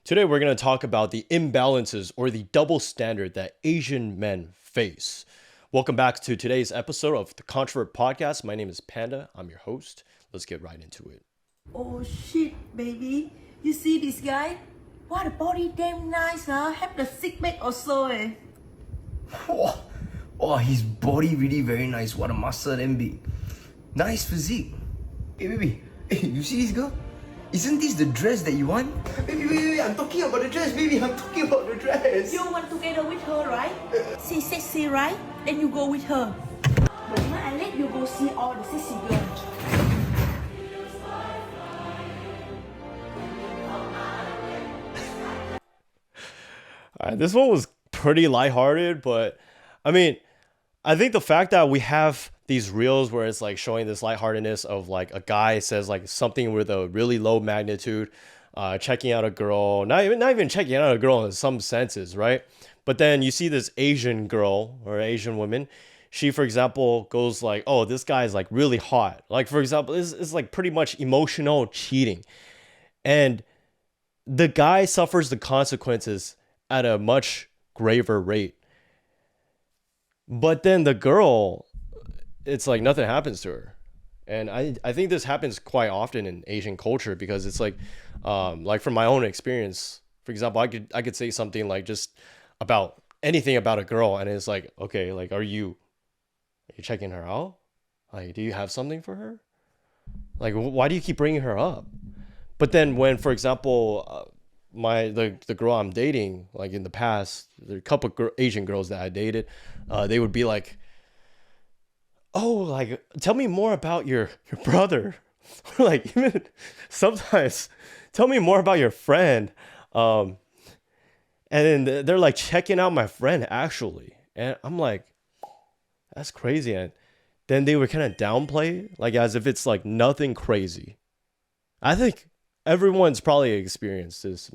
Today, we're going to talk about the imbalances or the double standard that Asian men face. Welcome back to today's episode of the Controvert podcast. My name is Panda. I'm your host. Let's get right into it. Oh shit, baby. You see this guy? Wow, the body damn nice, huh? Have the sick mate or so, eh? Oh, his body really very nice. What a muscle and big. Nice physique. Hey, baby. Hey, you see this girl? Isn't this the dress that you want? Baby, wait. I'm talking about the dress, baby. I'm talking about the dress. You want together with her, right? She's sexy, right? Then you go with her. But now I let you go see all the sexy girls. This one was pretty lighthearted, but I think the fact that we have these reels where it's like showing this lightheartedness of like a guy says like something with a really low magnitude, checking out a girl, not even checking out a girl in some senses, right? But then you see this Asian girl or Asian woman, she, for example, goes like, oh, this guy is like really hot. Like, for example, it's like pretty much emotional cheating. And the guy suffers the consequences at a much graver rate. But then the girl, it's like nothing happens to her. And I think this happens quite often in Asian culture because it's like from my own experience, for example, I could say something like just about anything about a girl and it's like, okay, like are you checking her out? Like, do you have something for her? Like, why do you keep bringing her up? But then when, for example, the girl I'm dating, like in the past, there are a couple Asian girls that I dated, they would be like, oh, like tell me more about your brother. Like even sometimes tell me more about your friend. And then they're like checking out my friend actually. And I'm like, that's crazy. And then they would kind of downplay it, like as if it's like nothing crazy. I think everyone's probably experienced this.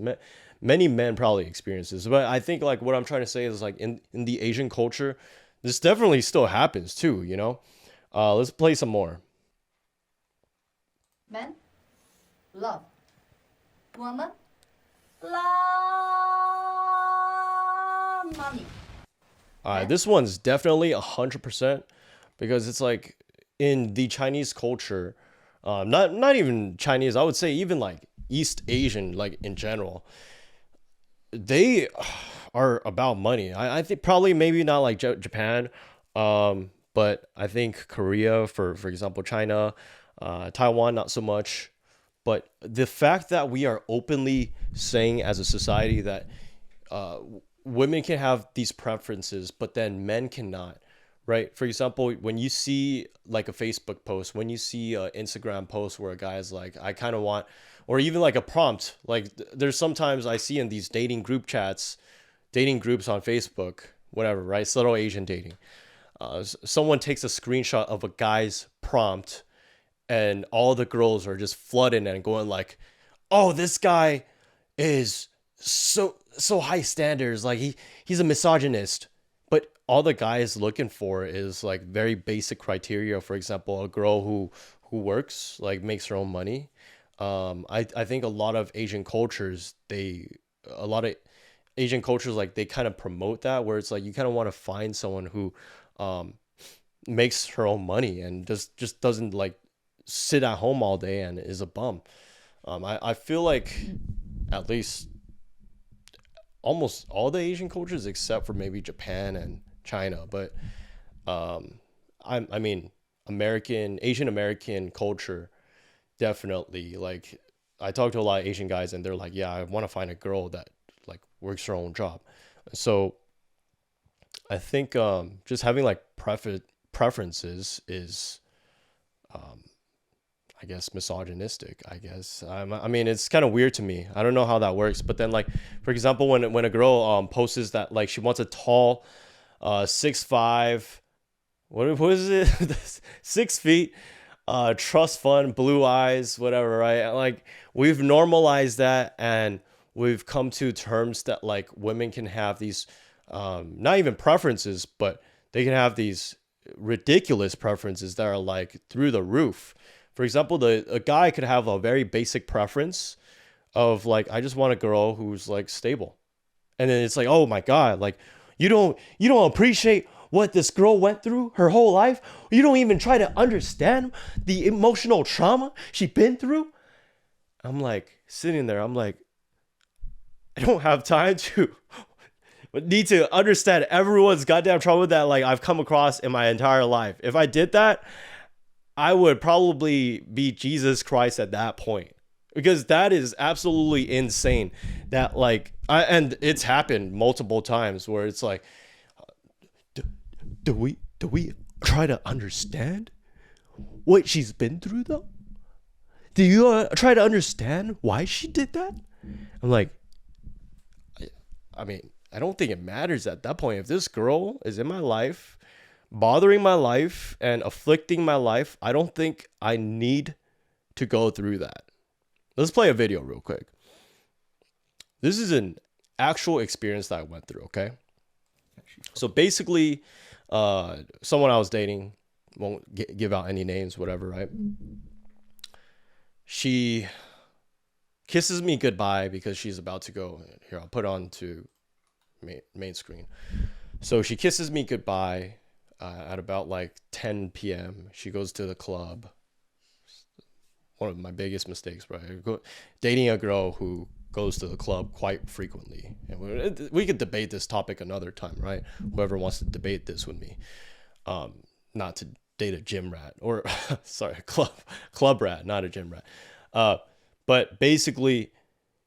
Many men probably experience this. But I think like what I'm trying to say is like in the Asian culture, this definitely still happens too, you know? Let's play some more. Men, love. Woman, love money. This one's definitely 100% because it's like in the Chinese culture, not even Chinese, I would say even like East Asian, like in general, they are about money. I think probably maybe not like Japan, but I think Korea, for example, China, Taiwan, not so much. But the fact that we are openly saying as a society that women can have these preferences, but then men cannot, right? For example, when you see like a Facebook post, when you see an Instagram post where a guy is like, I kind of want, or even like a prompt, like there's sometimes I see in these dating group chats, dating groups on Facebook, whatever, right? Subtle Asian dating. Someone takes a screenshot of a guy's prompt and all the girls are just flooding and going like, oh, this guy is so high standards. Like he's a misogynist. But all the guy is looking for is like very basic criteria. For example, a girl who works, like makes her own money. I think a lot of Asian cultures, like they kind of promote that where it's like you kind of want to find someone who makes her own money and just doesn't like sit at home all day and is a bum. I feel like at least almost all the Asian cultures except for maybe Japan and China, but I mean Asian American culture definitely, like I talk to a lot of Asian guys and they're like, yeah, I want to find a girl that like works her own job. So I think just having like preferences is I guess misogynistic, I guess. I mean, it's kind of weird to me. I don't know how that works. But then like, for example, when a girl posts that like she wants a tall 6'5", what is it? 6 feet, trust fund, blue eyes, whatever, right? Like we've normalized that and we've come to terms that like women can have these not even preferences, but they can have these ridiculous preferences that are like through the roof. For example, a guy could have a very basic preference, of like, I just want a girl who's like stable. And then it's like, oh my God, like you don't appreciate what this girl went through her whole life. You don't even try to understand the emotional trauma she been through. I'm like sitting there, I'm like, I don't have time to need to understand everyone's goddamn trauma that like I've come across in my entire life. If I did that, I would probably be Jesus Christ at that point. Because that is absolutely insane. That like and it's happened multiple times where it's like, do we try to understand what she's been through though? Do you try to understand why she did that? I'm like, I mean, I don't think it matters at that point. If this girl is in my life, bothering my life and afflicting my life, I don't think I need to go through that. Let's play a video real quick. This is an actual experience that I went through, okay? So basically, someone I was dating, won't give out any names, whatever, right? She kisses me goodbye because she's about to go. Here, I'll put on to main screen. So she kisses me goodbye at about like 10 p.m. She goes to the club. One of my biggest mistakes, bro. Dating a girl who goes to the club quite frequently. And we could debate this topic another time, right? Whoever wants to debate this with me. Not to date a gym rat or sorry, club rat, not a gym rat. But basically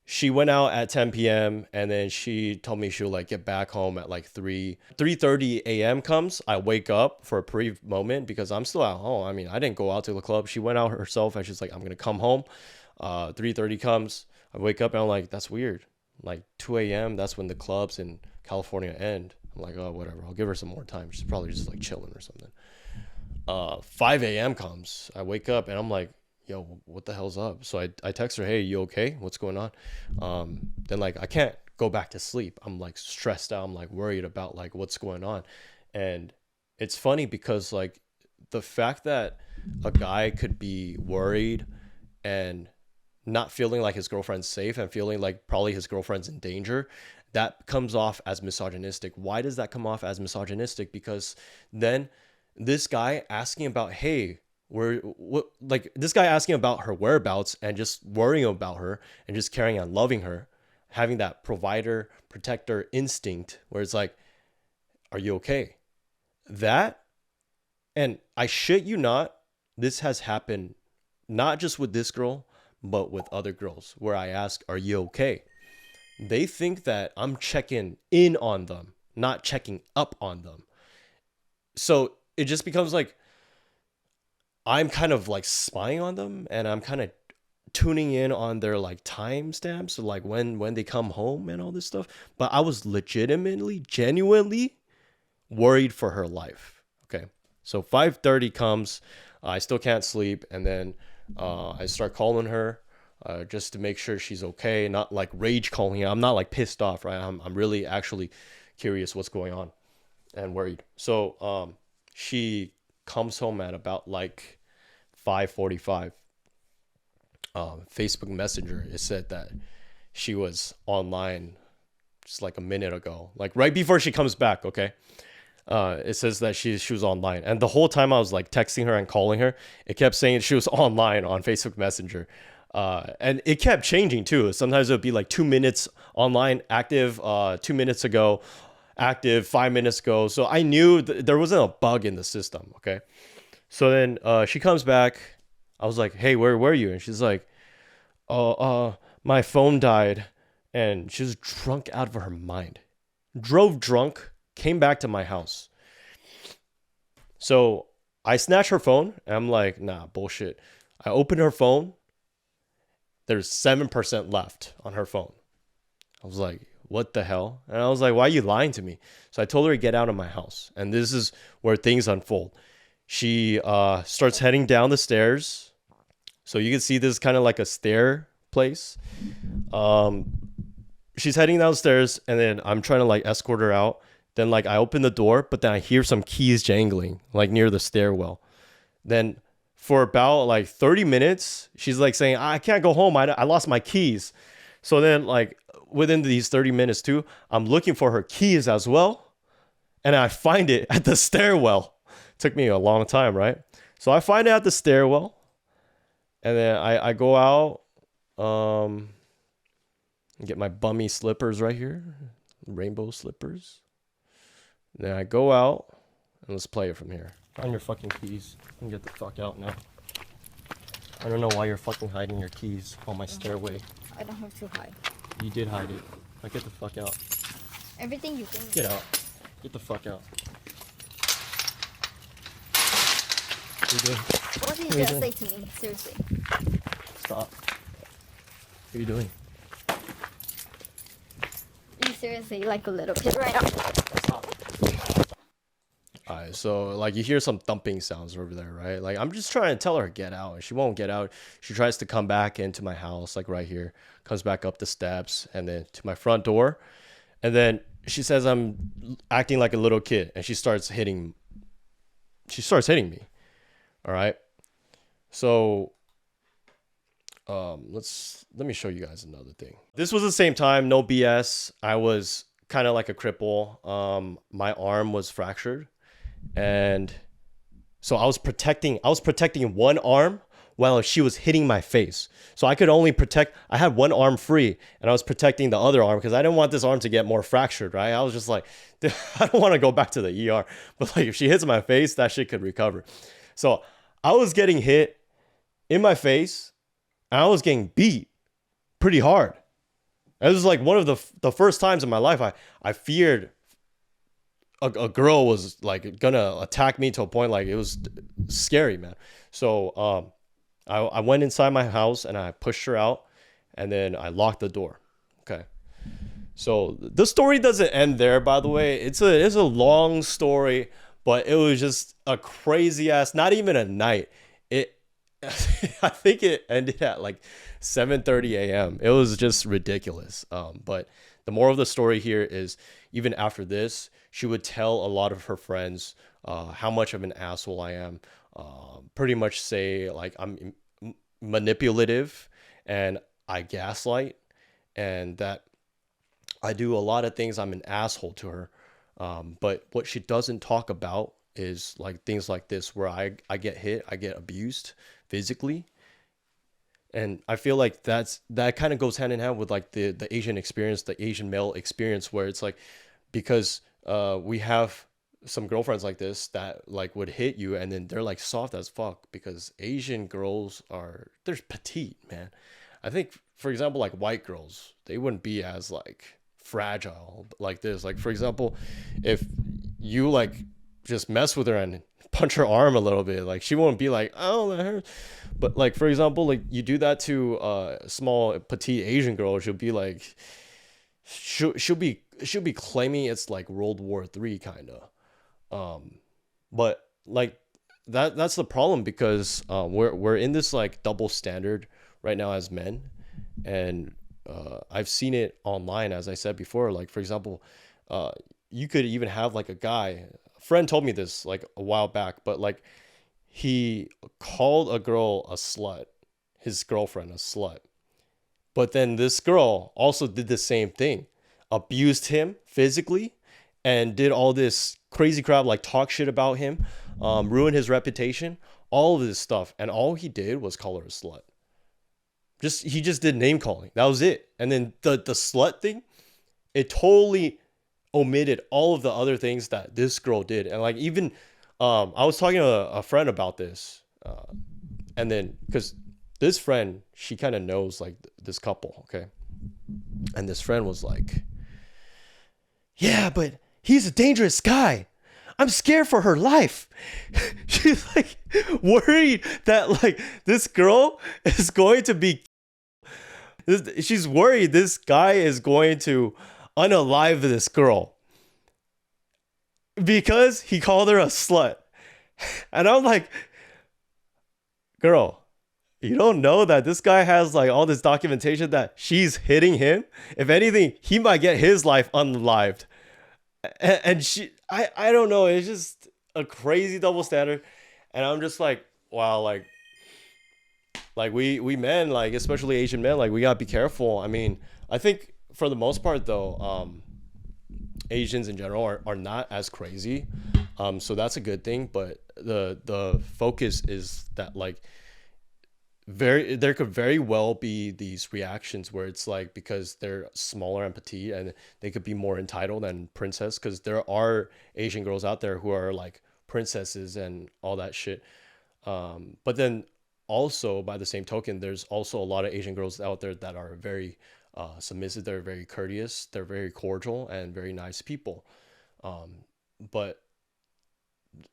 she went out at 10 p.m. and then she told me she'll like get back home at like 3:30 a.m. comes. I wake up for a brief moment because I'm still at home. I mean, I didn't go out to the club. She went out herself and she's like, I'm going to come home. 3:30 comes. I wake up and I'm like, that's weird. Like 2 a.m. That's when the clubs in California end. I'm like, oh, whatever. I'll give her some more time. She's probably just like chilling or something. 5 a.m. comes. I wake up and I'm like, yo, what the hell's up? So I text her, hey, you okay? What's going on? Then like, I can't go back to sleep. I'm like stressed out. I'm like worried about like what's going on. And it's funny because like the fact that a guy could be worried and not feeling like his girlfriend's safe and feeling like probably his girlfriend's in danger, that comes off as misogynistic. Why does that come off as misogynistic? Because then this guy asking about, hey, this guy asking about her whereabouts and just worrying about her and just caring and loving her, having that provider protector instinct where it's like, are you okay? That, and I shit you not, this has happened not just with this girl but with other girls where I ask, are you okay? They think that I'm checking in on them, not checking up on them. So it just becomes like I'm kind of like spying on them and I'm kind of tuning in on their like timestamps, so like when they come home and all this stuff. But I was legitimately, genuinely worried for her life. Okay. So 5:30 comes, I still can't sleep. And then I start calling her just to make sure she's okay. Not like rage calling her. I'm not like pissed off, right? I'm really actually curious what's going on and worried. So she comes home at about like 5:45. Facebook Messenger, it said that she was online just like a minute ago, like right before she comes back. Okay. It says that she was online, and the whole time I was like texting her and calling her, it kept saying she was online on Facebook Messenger. And it kept changing too. Sometimes it would be like 2 minutes online active, 2 minutes ago active, 5 minutes ago. So I knew there wasn't a bug in the system. Okay. So then she comes back. I was like, hey, where were you? And she's like, oh, my phone died. And she was drunk out of her mind. Drove drunk, came back to my house. So I snatched her phone and I'm like, nah, bullshit. I opened her phone. There's 7% left on her phone. I was like, what the hell? And I was like, why are you lying to me? So I told her to get out of my house. And this is where things unfold. She starts heading down the stairs. So you can see this is kind of like a stair place. She's heading downstairs and then I'm trying to like escort her out. Then like I open the door, but then I hear some keys jangling like near the stairwell. Then for about like 30 minutes, she's like saying, I can't go home. I lost my keys. So then like within these 30 minutes too, I'm looking for her keys as well. And I find it at the stairwell. Took me a long time, right? So I find it at the stairwell. And then I go out, get my bummy slippers right here, rainbow slippers. And then I go out, and let's play it from here. Find your fucking keys and get the fuck out now. I don't know why you're fucking hiding your keys on my stairway. I don't have to hide. You did hide it. Now get the fuck out. Everything you think. Get out. Get the fuck out. What are you doing? What did you What are you just say doing? to me? Seriously. Stop. What are you doing? You seriously like a little kid right now. Stop. Alright, so like you hear some thumping sounds over there, right? Like I'm just trying to tell her get out, and she won't get out. She tries to come back into my house, like right here, comes back up the steps, and then to my front door, and then she says I'm acting like a little kid, and she starts hitting me. All right, so let me show you guys another thing. This was the same time, no BS. I was kind of like a cripple. My arm was fractured. And so I was protecting one arm while she was hitting my face. So I could only I had one arm free, and I was protecting the other arm because I didn't want this arm to get more fractured, right? I was just like, I don't want to go back to the ER. But like if she hits my face, that shit could recover. So I was getting hit in my face, and I was getting beat pretty hard. It was like one of the first times in my life I feared a girl was like gonna attack me to a point like it was scary, man. So I went inside my house and I pushed her out, and then I locked the door. Okay. So the story doesn't end there, by the way. It's a long story, but it was just a crazy ass, not even a night. I think it ended at like 7:30 a.m. It was just ridiculous. But the moral of the story here is even after this, she would tell a lot of her friends how much of an asshole I am. Pretty much say like I'm manipulative and I gaslight, and that I do a lot of things. I'm an asshole to her. But what she doesn't talk about is like things like this where I get hit, I get abused physically. And I feel like that kind of goes hand in hand with like the Asian experience, the Asian male experience, where it's like, because we have some girlfriends like this that like would hit you, and then they're like soft as fuck, because Asian girls they're petite, man. I think, for example, like white girls, they wouldn't be as like fragile like this. Like, for example, if you like just mess with her and punch her arm a little bit, like she won't be like, oh, that hurts. But like, for example, like you do that to a small petite Asian girl, she'll be like, she'll be claiming it's like World War III kind of. But like that's the problem, because we're in this like double standard right now as men, and I've seen it online, as I said before. Like, for example, you could even have like a friend told me this like a while back, but like he called a girl a slut, his girlfriend a slut. But then this girl also did the same thing, abused him physically, and did all this crazy crap, like talk shit about him, ruin his reputation, all of this stuff. And all he did was call her a slut. He just did name calling. That was it. And then the slut thing, it totally omitted all of the other things that this girl did. And like, even I was talking to a friend about this, and then because this friend, she kind of knows like this couple, okay? And this friend was like, yeah, but he's a dangerous guy. I'm scared for her life. She's like worried that like this girl is going to be, she's worried this guy is going to unalive this girl because he called her a slut. And I'm like, girl, you don't know that this guy has like all this documentation that she's hitting him? If anything, he might get his life unalived. And I don't know, it's just a crazy double standard. And I'm just like, wow, like we men, like especially Asian men, like we gotta be careful. I mean, I think for the most part though, Asians in general are not as crazy. So that's a good thing, but the focus is that like there could very well be these reactions where it's like because they're smaller and petite and they could be more entitled than princess, because there are Asian girls out there who are like princesses and all that shit. But then also by the same token, there's also a lot of Asian girls out there that are very submissive. They're very courteous. They're very cordial and very nice people. But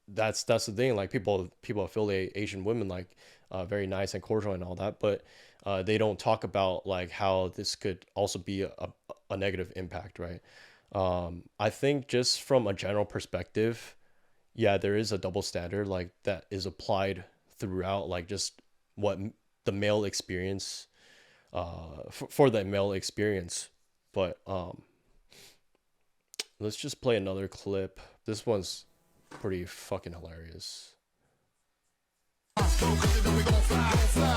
that's the thing. Like people affiliate Asian women like very nice and cordial and all that, but they don't talk about like how this could also be a negative impact, right? I think just from a general perspective, yeah, there is a double standard like that is applied throughout, like just what the male experience for the male experience. But let's just play another clip. This one's pretty fucking hilarious.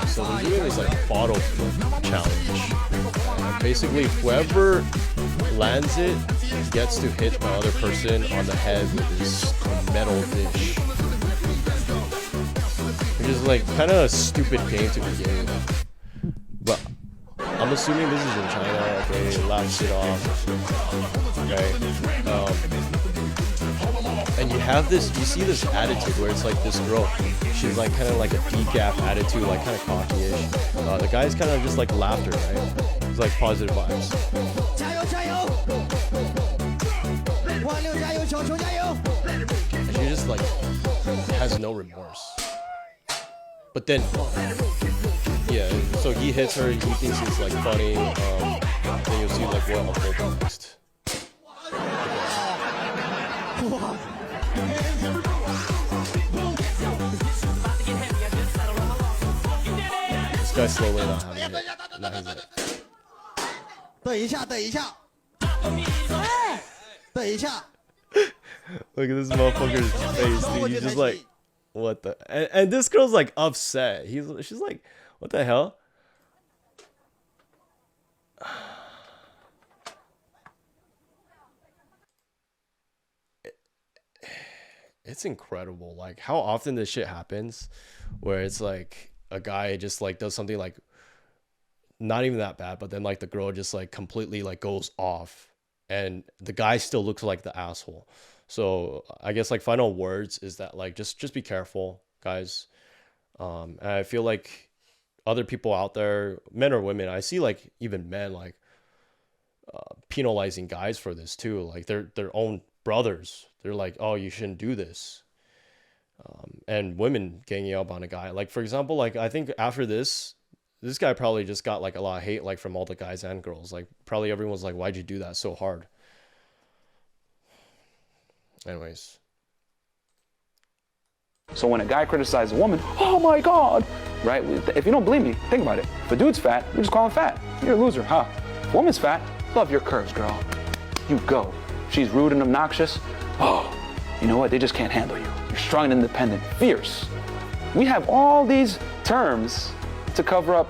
So they're doing this like bottle flip challenge. And basically, whoever lands it gets to hit the other person on the head with this metal dish, which is like kind of a stupid game to begin with. But I'm assuming this is in China. Okay, laugh it off. Okay. And you see this attitude where it's like this girl, she's like kind of like a decaf attitude, like kind of cocky-ish. The guy's kind of just like laughter, right? It's like positive vibes. And she just like has no remorse. But then, yeah, so he hits her, he thinks it's like funny. Then you'll see like what unfolds next. This guy's slowly not having it. Not having it. Look at this motherfucker's face, dude. He's just like, what the? And this girl's like upset. She's like, what the hell? It's incredible, like how often this shit happens, where it's like a guy just like does something like not even that bad, but then like the girl just like completely like goes off, and the guy still looks like the asshole. So I guess like final words is that like just be careful, guys. And I feel like other people out there, men or women, I see like even men like penalizing guys for this too, like their own brothers. They're like, oh, you shouldn't do this. And women ganging up on a guy, like for example, like I think after this guy probably just got like a lot of hate, like from all the guys and girls. Like probably everyone's like, why'd you do that so hard? Anyways, so when a guy criticizes a woman, oh my God, right? If you don't believe me, think about it. If a dude's fat, you just call him fat. You're a loser, huh? If a woman's fat, love your curves, girl. You go. She's rude and obnoxious. Oh, you know what? They just can't handle you. You're strong and independent, fierce. We have all these terms to cover up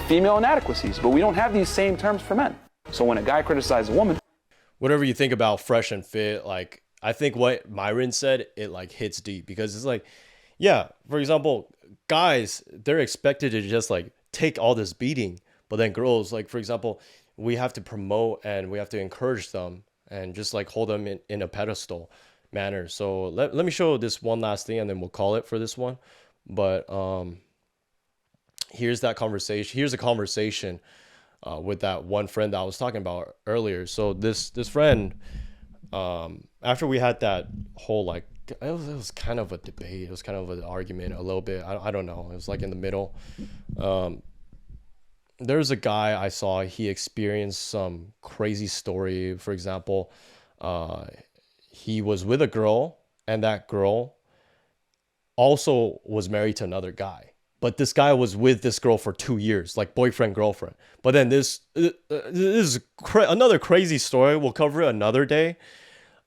female inadequacies, but we don't have these same terms for men. So when a guy criticizes a woman, whatever you think about fresh and fit, like I think what Myron said, it like hits deep, because it's like, yeah, for example, guys, they're expected to just like take all this beating, but then girls, like for example, we have to promote and we have to encourage them and just like hold them in a pedestal manner. So let me show this one last thing and then we'll call it for this one. But here's that conversation. Here's a conversation with that one friend that I was talking about earlier. So this friend, after we had that whole like, it was kind of a debate. It was kind of an argument a little bit. I don't know. It was like in the middle. There's a guy I saw, he experienced some crazy story. For example, he was with a girl, and that girl also was married to another guy. But this guy was with this girl for 2 years, like boyfriend, girlfriend. But then this is another crazy story. We'll cover it another day.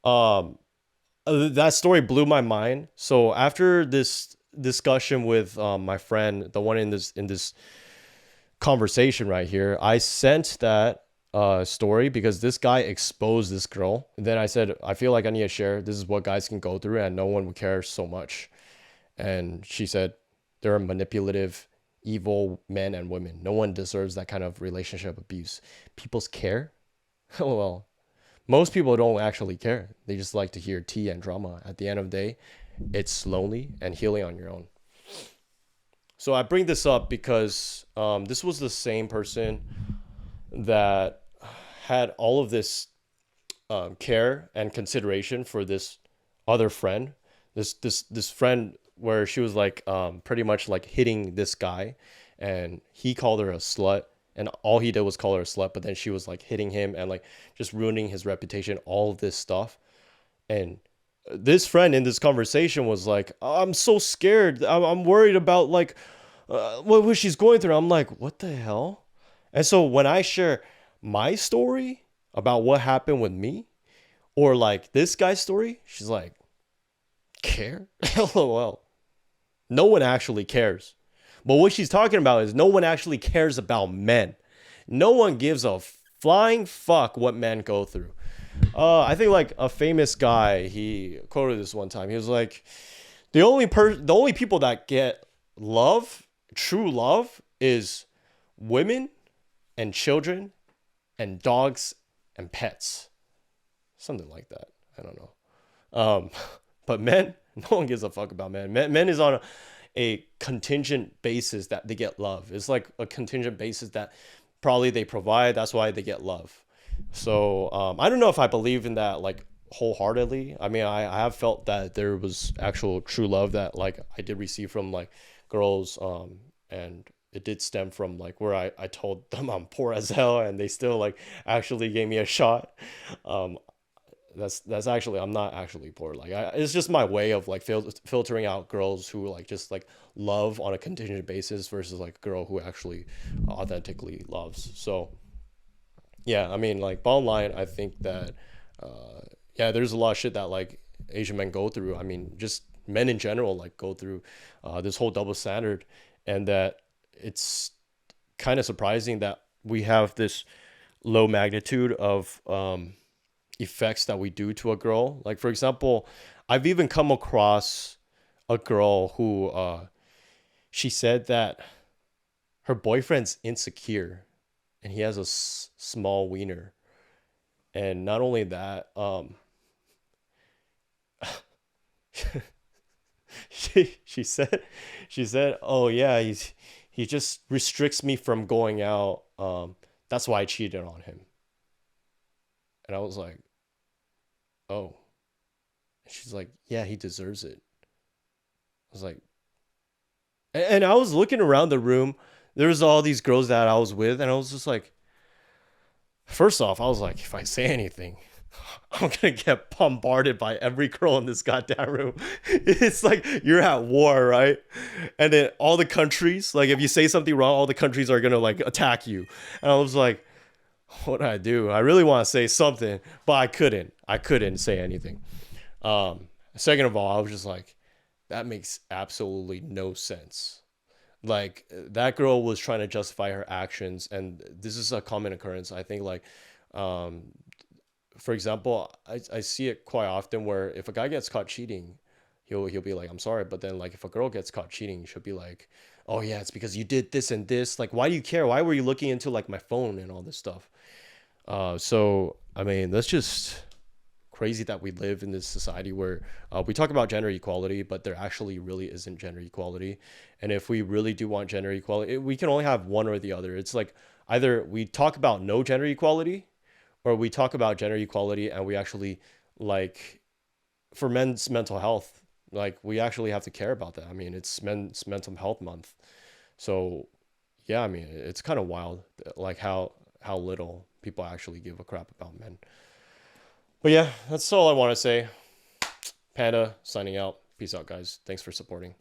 That story blew my mind. So after this discussion with my friend, the one in this conversation right here. I sent that story because this guy exposed this girl. And then I said, I feel like I need to share. This is what guys can go through, and no one would care so much. And she said, there are manipulative, evil men and women. No one deserves that kind of relationship abuse. People's care? Well, most people don't actually care. They just like to hear tea and drama. At the end of the day, it's lonely and healing on your own. So I bring this up because this was the same person that had all of this care and consideration for this other friend. This friend where she was like pretty much like hitting this guy, and he called her a slut, and all he did was call her a slut, but then she was like hitting him and like just ruining his reputation, all of this stuff. And this friend in this conversation was like, I'm so scared. I'm worried about like what she's going through. I'm like, what the hell? And so when I share my story about what happened with me, or like this guy's story, she's like, care? LOL. No one actually cares. But what she's talking about is no one actually cares about men. No one gives a flying fuck what men go through. I think like a famous guy, he quoted this one time. He was like, the only people that get love, true love, is women and children and dogs and pets. Something like that. I don't know. But men, no one gives a fuck about men. Men is on a contingent basis that they get love. It's like a contingent basis that probably they provide. That's why they get love. So I don't know if I believe in that like wholeheartedly. I mean, I have felt that there was actual true love that like I did receive from like girls, and it did stem from like where I told them I'm poor as hell, and they still like actually gave me a shot. That's actually, I'm not actually poor. Like it's just my way of like filtering out girls who like just like love on a contingent basis versus like a girl who actually authentically loves. So yeah, I mean, like bottom line, I think that yeah, there's a lot of shit that like Asian men go through. I mean, just men in general like go through this whole double standard, and that it's kind of surprising that we have this low magnitude of effects that we do to a girl. Like for example, I've even come across a girl who she said that her boyfriend's insecure and he has a small wiener. And not only that, she said, oh yeah, he just restricts me from going out. That's why I cheated on him. And I was like, oh. She's like, yeah, he deserves it. I was like, and I was looking around the room. There was all these girls that I was with, and I was just like, first off, I was like, if I say anything, I'm gonna get bombarded by every girl in this goddamn room. It's like you're at war, right? And then all the countries, like if you say something wrong, all the countries are gonna like attack you. And I was like, what did I do? I really want to say something, but I couldn't say anything. Second of all, I was just like, that makes absolutely no sense. Like that girl was trying to justify her actions, and this is a common occurrence. I think like, for example, I see it quite often where if a guy gets caught cheating, he'll be like, I'm sorry. But then like if a girl gets caught cheating, she'll be like, oh yeah, it's because you did this and this. Like, why do you care? Why were you looking into like my phone and all this stuff? So I mean, that's just crazy that we live in this society where we talk about gender equality, but there actually really isn't gender equality. And if we really do want gender equality, we can only have one or the other. It's like either we talk about no gender equality, or we talk about gender equality and we actually like for men's mental health, like we actually have to care about that. I mean, it's men's mental health month. So yeah, I mean, it's kind of wild, like how little people actually give a crap about men. But yeah, that's all I want to say. Panda signing out. Peace out, guys. Thanks for supporting.